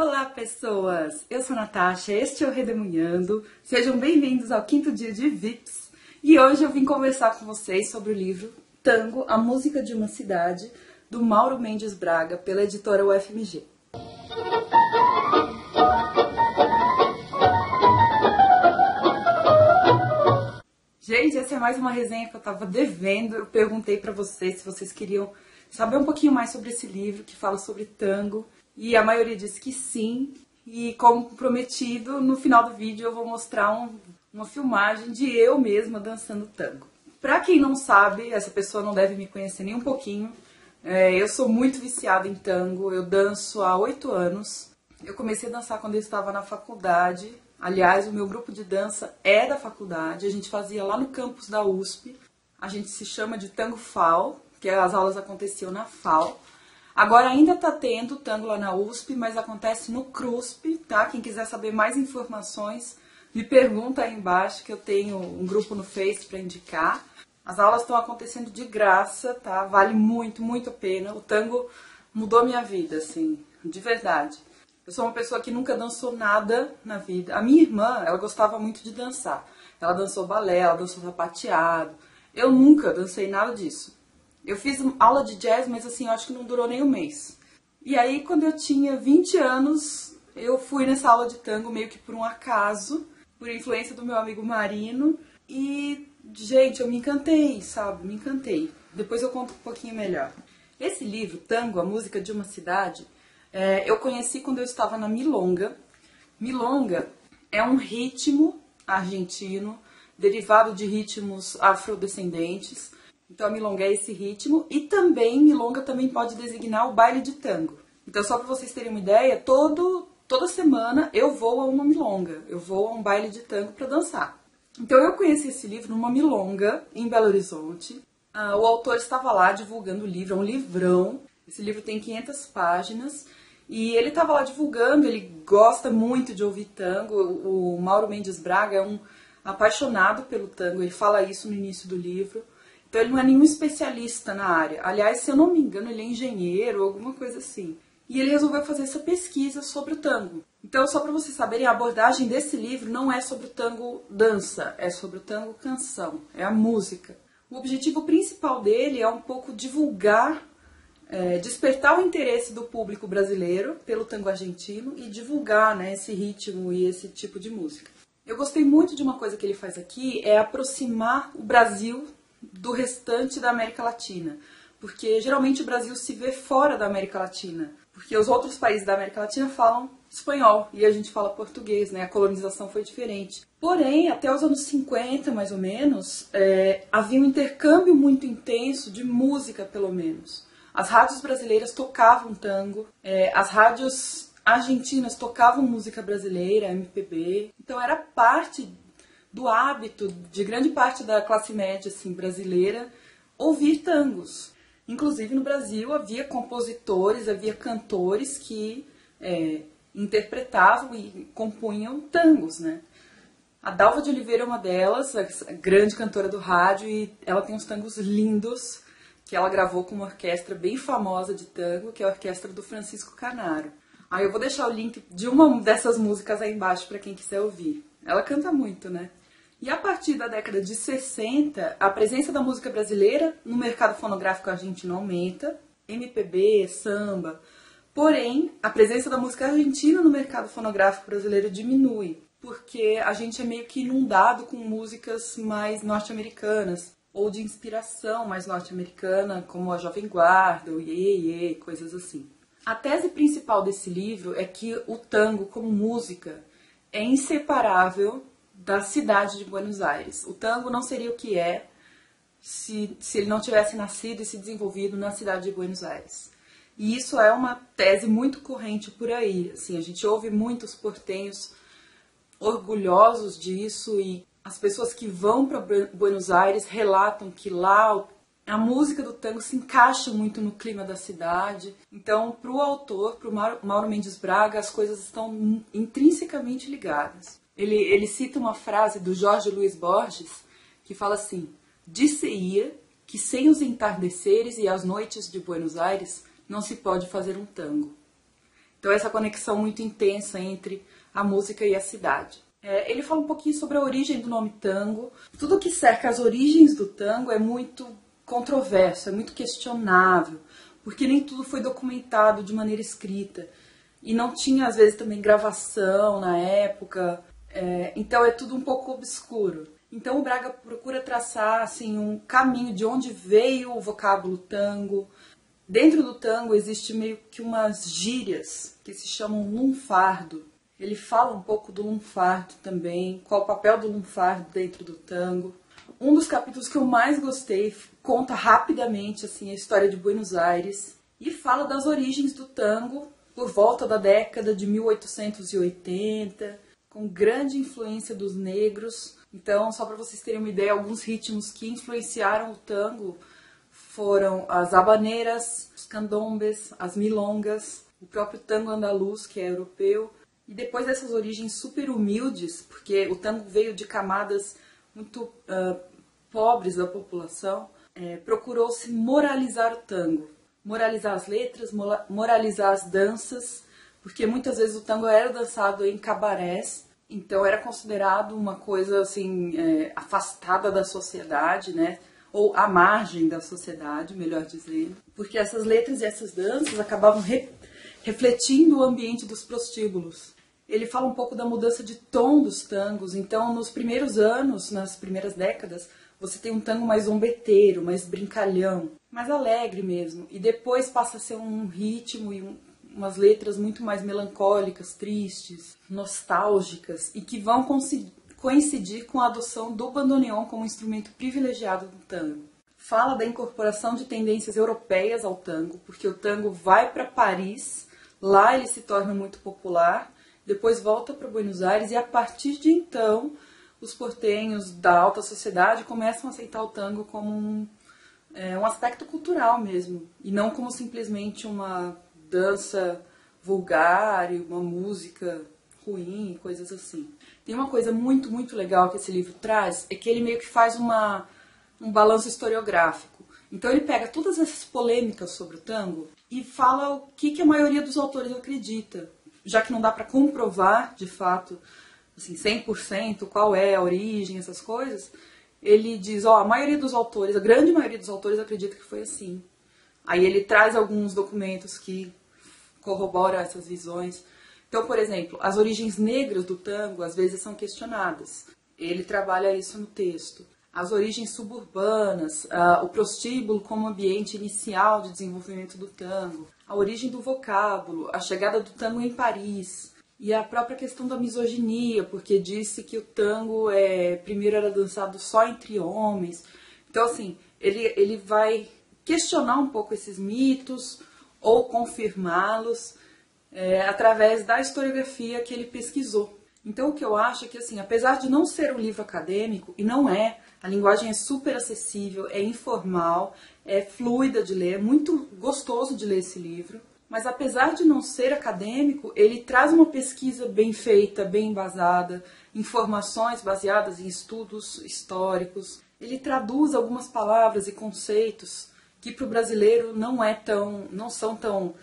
Olá, pessoas! Eu sou a Natasha, este é o Redemunhando. Sejam bem-vindos ao 5º dia de VIPs. E hoje eu vim conversar com vocês sobre o livro Tango, a Música de uma Cidade, do Mauro Mendes Braga, pela editora UFMG. Gente, essa é mais uma resenha que eu tava devendo. Eu perguntei pra vocês se vocês queriam saber um pouquinho mais sobre esse livro que fala sobre tango. E a maioria disse que sim. E como prometido, no final do vídeo eu vou mostrar uma filmagem de eu mesma dançando tango. Pra quem não sabe, essa pessoa não deve me conhecer nem um pouquinho. Eu sou muito viciada em tango, eu danço há 8 anos. Eu comecei a dançar quando eu estava na faculdade. Aliás, o meu grupo de dança é da faculdade, a gente fazia lá no campus da USP. A gente se chama de Tango FAO, que as aulas aconteciam na FAO. Agora ainda tá tendo tango lá na USP, mas acontece no CRUSP, tá? Quem quiser saber mais informações, me pergunta aí embaixo que eu tenho um grupo no Face para indicar. As aulas estão acontecendo de graça, tá? Vale muito, muito a pena. O tango mudou minha vida, assim, de verdade. Eu sou uma pessoa que nunca dançou nada na vida. A minha irmã, ela gostava muito de dançar. Ela dançou balé, ela dançou sapateado. Eu nunca dancei nada disso. Eu fiz aula de jazz, mas assim, eu acho que não durou nem um mês. E aí, quando eu tinha 20 anos, eu fui nessa aula de tango meio que por um acaso, por influência do meu amigo Marino. E, gente, eu me encantei, sabe? Me encantei. Depois eu conto um pouquinho melhor. Esse livro, Tango, a Música de uma Cidade, eu conheci quando eu estava na milonga. Milonga é um ritmo argentino, derivado de ritmos afrodescendentes. Então a milonga é esse ritmo e também milonga também pode designar o baile de tango. Então só para vocês terem uma ideia, toda semana eu vou a uma milonga, eu vou a um baile de tango para dançar. Então eu conheci esse livro numa milonga em Belo Horizonte. O autor estava lá divulgando o livro, é um livrão. Esse livro tem 500 páginas e ele estava lá divulgando, ele gosta muito de ouvir tango. O Mauro Mendes Braga é um apaixonado pelo tango, ele fala isso no início do livro. Então ele não é nenhum especialista na área. Aliás, se eu não me engano, ele é engenheiro ou alguma coisa assim. E ele resolveu fazer essa pesquisa sobre o tango. Então, só para vocês saberem, a abordagem desse livro não é sobre o tango dança, é sobre o tango canção, é a música. O objetivo principal dele é um pouco divulgar, despertar o interesse do público brasileiro pelo tango argentino e divulgar, né, esse ritmo e esse tipo de música. Eu gostei muito de uma coisa que ele faz aqui, é aproximar o Brasil do restante da América Latina, porque geralmente o Brasil se vê fora da América Latina, porque os outros países da América Latina falam espanhol e a gente fala português, né? A colonização foi diferente. Porém, até os anos 50, mais ou menos, havia um intercâmbio muito intenso de música, pelo menos. As rádios brasileiras tocavam tango, as rádios argentinas tocavam música brasileira, MPB, então era parte do hábito de grande parte da classe média assim, brasileira ouvir tangos. Inclusive no Brasil havia compositores, havia cantores que interpretavam e compunham tangos, né? A Dalva de Oliveira é uma delas, a grande cantora do rádio, e ela tem uns tangos lindos que ela gravou com uma orquestra bem famosa de tango, que é a orquestra do Francisco Canaro. Aí eu vou deixar o link de uma dessas músicas aí embaixo para quem quiser ouvir. Ela canta muito, né? E a partir da década de 60, a presença da música brasileira no mercado fonográfico argentino aumenta, MPB, samba. Porém, a presença da música argentina no mercado fonográfico brasileiro diminui, porque a gente é meio que inundado com músicas mais norte-americanas, ou de inspiração mais norte-americana, como a Jovem Guarda, o Iê Iê, coisas assim. A tese principal desse livro é que o tango, como música, é inseparável da cidade de Buenos Aires. O tango não seria o que é se ele não tivesse nascido e se desenvolvido na cidade de Buenos Aires. E isso é uma tese muito corrente por aí. Assim, a gente ouve muitos portenhos orgulhosos disso e as pessoas que vão para Buenos Aires relatam que lá a música do tango se encaixa muito no clima da cidade. Então, para o autor, para o Mauro Mendes Braga, as coisas estão intrinsecamente ligadas. Ele cita uma frase do Jorge Luis Borges, que fala assim: "Dir-se-ia que sem os entardeceres e as noites de Buenos Aires não se pode fazer um tango." Então essa conexão muito intensa entre a música e a cidade. Ele fala um pouquinho sobre a origem do nome tango. Tudo que cerca as origens do tango é muito controverso, é muito questionável, porque nem tudo foi documentado de maneira escrita. E não tinha, às vezes, também gravação na época, então é tudo um pouco obscuro. Então o Braga procura traçar assim, um caminho de onde veio o vocábulo tango. Dentro do tango existe meio que umas gírias que se chamam lunfardo. Ele fala um pouco do lunfardo também, qual o papel do lunfardo dentro do tango. Um dos capítulos que eu mais gostei conta rapidamente assim, a história de Buenos Aires e fala das origens do tango por volta da década de 1880, com grande influência dos negros. Então, só para vocês terem uma ideia, alguns ritmos que influenciaram o tango foram as habaneiras, os candombes, as milongas, o próprio tango andaluz, que é europeu. E depois dessas origens super humildes, porque o tango veio de camadas muito pobres da população, procurou-se moralizar o tango. Moralizar as letras, moralizar as danças, porque muitas vezes o tango era dançado em cabarés, então era considerado uma coisa assim, afastada da sociedade, né? Ou à margem da sociedade, melhor dizendo, porque essas letras e essas danças acabavam refletindo o ambiente dos prostíbulos. Ele fala um pouco da mudança de tom dos tangos, então nos primeiros anos, nas primeiras décadas, você tem um tango mais zombeteiro, mais brincalhão, mais alegre mesmo, e depois passa a ser um ritmo e umas letras muito mais melancólicas, tristes, nostálgicas, e que vão coincidir com a adoção do bandoneon como instrumento privilegiado do tango. Fala da incorporação de tendências europeias ao tango, porque o tango vai para Paris, lá ele se torna muito popular, depois volta para Buenos Aires e a partir de então os portenhos da alta sociedade começam a aceitar o tango como um aspecto cultural mesmo, e não como simplesmente uma dança vulgar e uma música ruim, coisas assim. Tem uma coisa muito, muito legal que esse livro traz, é que ele meio que faz um balanço historiográfico. Então ele pega todas essas polêmicas sobre o tango e fala o que a maioria dos autores acredita, já que não dá para comprovar, de fato, assim, 100% qual é a origem, essas coisas. Ele diz, a maioria dos autores, a grande maioria dos autores acredita que foi assim. Aí ele traz alguns documentos que corroboram essas visões. Então, por exemplo, as origens negras do tango às vezes são questionadas. Ele trabalha isso no texto. As origens suburbanas, o prostíbulo como ambiente inicial de desenvolvimento do tango, a origem do vocábulo, a chegada do tango em Paris e a própria questão da misoginia, porque disse que o tango primeiro era dançado só entre homens. Então, assim, ele vai questionar um pouco esses mitos ou confirmá-los através da historiografia que ele pesquisou. Então o que eu acho é que, assim, apesar de não ser um livro acadêmico, e não é, a linguagem é super acessível, é informal, é fluida de ler, é muito gostoso de ler esse livro, mas apesar de não ser acadêmico, ele traz uma pesquisa bem feita, bem embasada, informações baseadas em estudos históricos, ele traduz algumas palavras e conceitos que para o brasileiro não são tão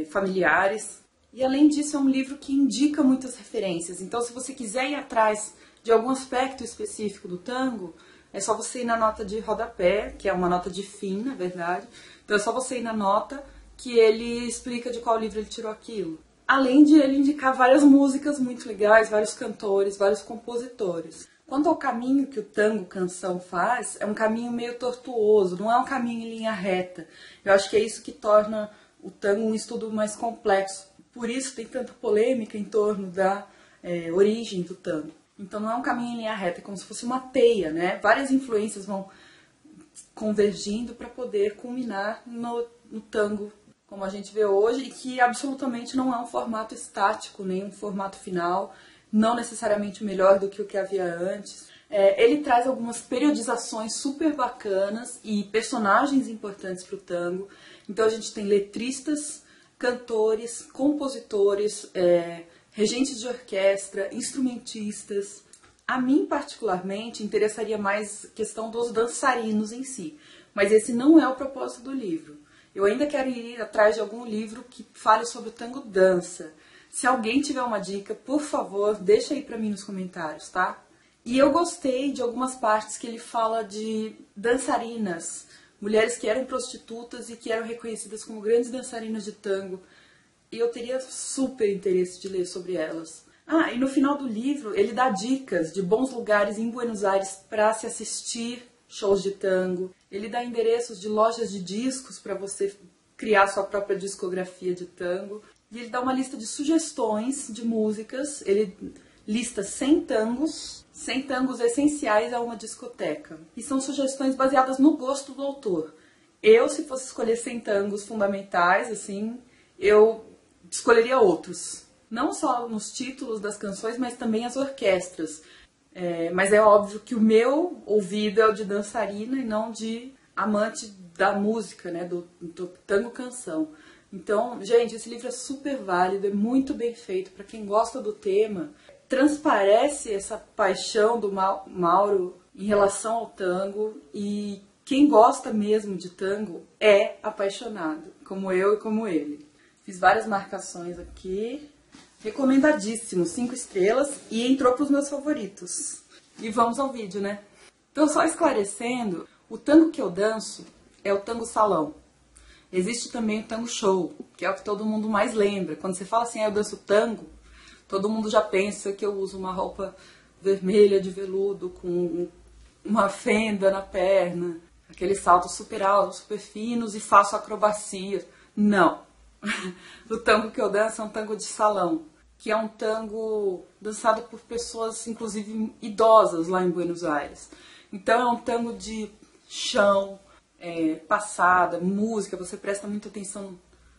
familiares. E além disso é um livro que indica muitas referências. Então se você quiser ir atrás de algum aspecto específico do tango, é só você ir na nota de rodapé, que é uma nota de fim, na verdade. Então é só você ir na nota que ele explica de qual livro ele tirou aquilo. Além de ele indicar várias músicas muito legais, vários cantores, vários compositores. Quanto ao caminho que o tango canção faz, é um caminho meio tortuoso, não é um caminho em linha reta. Eu acho que é isso que torna o tango um estudo mais complexo. Por isso tem tanta polêmica em torno da origem do tango. Então não é um caminho em linha reta, é como se fosse uma teia, né? Várias influências vão convergindo para poder culminar no tango como a gente vê hoje, e que absolutamente não é um formato estático, nem um formato final, não necessariamente melhor do que o que havia antes. Ele traz algumas periodizações super bacanas e personagens importantes para o tango. Então a gente tem letristas, cantores, compositores, regentes de orquestra, instrumentistas. A mim, particularmente, interessaria mais a questão dos dançarinos em si, mas esse não é o propósito do livro. Eu ainda quero ir atrás de algum livro que fale sobre o tango dança. Se alguém tiver uma dica, por favor, deixa aí pra mim nos comentários, tá? E eu gostei de algumas partes que ele fala de dançarinas, mulheres que eram prostitutas e que eram reconhecidas como grandes dançarinas de tango. E eu teria super interesse de ler sobre elas. Ah, e no final do livro ele dá dicas de bons lugares em Buenos Aires para se assistir shows de tango. Ele dá endereços de lojas de discos para você criar sua própria discografia de tango. E ele dá uma lista de sugestões de músicas. Ele lista 100 tangos essenciais a uma discoteca. E são sugestões baseadas no gosto do autor. Eu, se fosse escolher 100 tangos fundamentais, assim, eu escolheria outros. Não só nos títulos das canções, mas também as orquestras. Mas é óbvio que o meu ouvido é o de dançarina e não de amante da música, né, do tango canção. Então, gente, esse livro é super válido, é muito bem feito para quem gosta do tema. Transparece essa paixão do Mauro em relação ao tango, e quem gosta mesmo de tango é apaixonado, como eu e como ele. Fiz várias marcações aqui. Recomendadíssimo, 5 estrelas, e entrou para os meus favoritos. E vamos ao vídeo, né? Então, só esclarecendo, o tango que eu danço é o tango salão. Existe também o tango show, que é o que todo mundo mais lembra. Quando você fala assim, eu danço tango, todo mundo já pensa que eu uso uma roupa vermelha de veludo com uma fenda na perna, aqueles saltos super altos, super finos, e faço acrobacias. Não. O tango que eu danço é um tango de salão, que é um tango dançado por pessoas, inclusive idosas, lá em Buenos Aires. Então é um tango de chão, passada, música, você presta muita atenção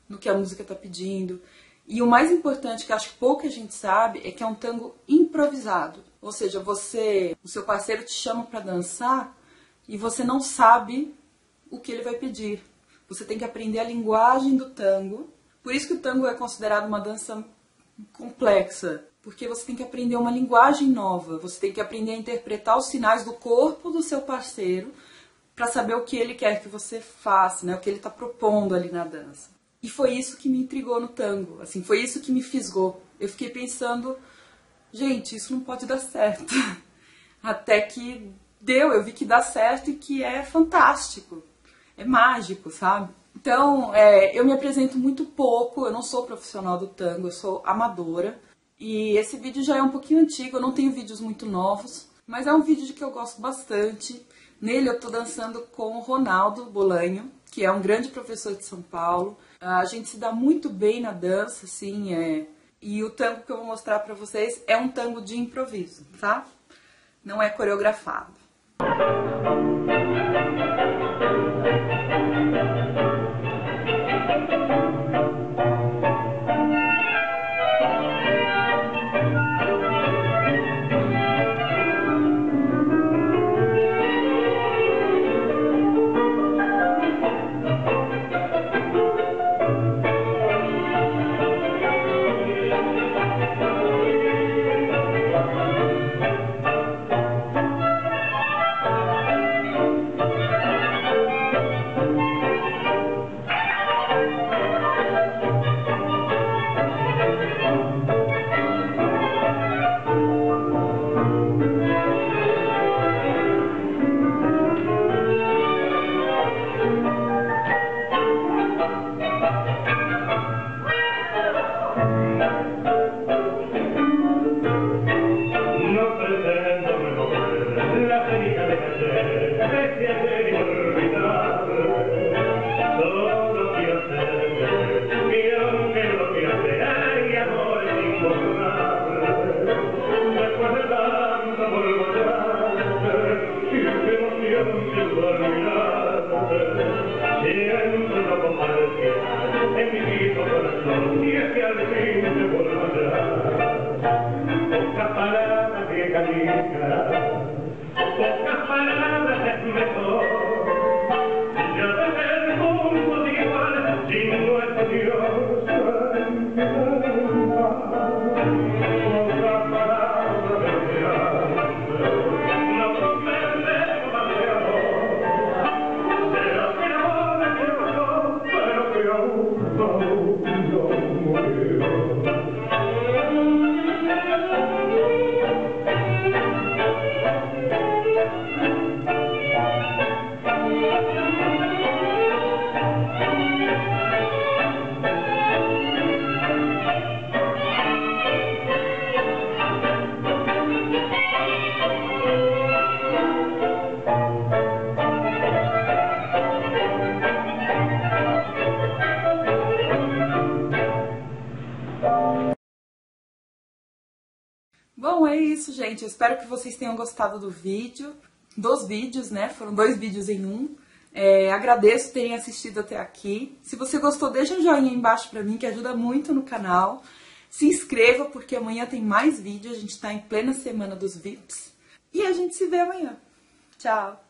no que a música está pedindo. E o mais importante, que acho que pouca gente sabe, é que é um tango improvisado. Ou seja, o seu parceiro te chama para dançar e você não sabe o que ele vai pedir. Você tem que aprender a linguagem do tango. Por isso que o tango é considerado uma dança complexa, porque você tem que aprender uma linguagem nova, você tem que aprender a interpretar os sinais do corpo do seu parceiro para saber o que ele quer que você faça, né? O que ele está propondo ali na dança. E foi isso que me intrigou no tango, assim, foi isso que me fisgou. Eu fiquei pensando, gente, isso não pode dar certo. Até que deu, eu vi que dá certo e que é fantástico, é mágico, sabe? Então, eu me apresento muito pouco, eu não sou profissional do tango, eu sou amadora. E esse vídeo já é um pouquinho antigo, eu não tenho vídeos muito novos, mas é um vídeo de que eu gosto bastante. Nele eu tô dançando com o Ronaldo Bolanho, que é um grande professor de São Paulo. A gente se dá muito bem na dança, assim, E o tango que eu vou mostrar pra vocês é um tango de improviso, tá? Não é coreografado. Bom, é isso, gente. Eu espero que vocês tenham gostado do vídeo, dos vídeos, né? Foram 2 vídeos em um. Agradeço terem assistido até aqui. Se você gostou, deixa um joinha aí embaixo pra mim, que ajuda muito no canal. Se inscreva, porque amanhã tem mais vídeo. A gente tá em plena semana dos VIPs. E a gente se vê amanhã. Tchau!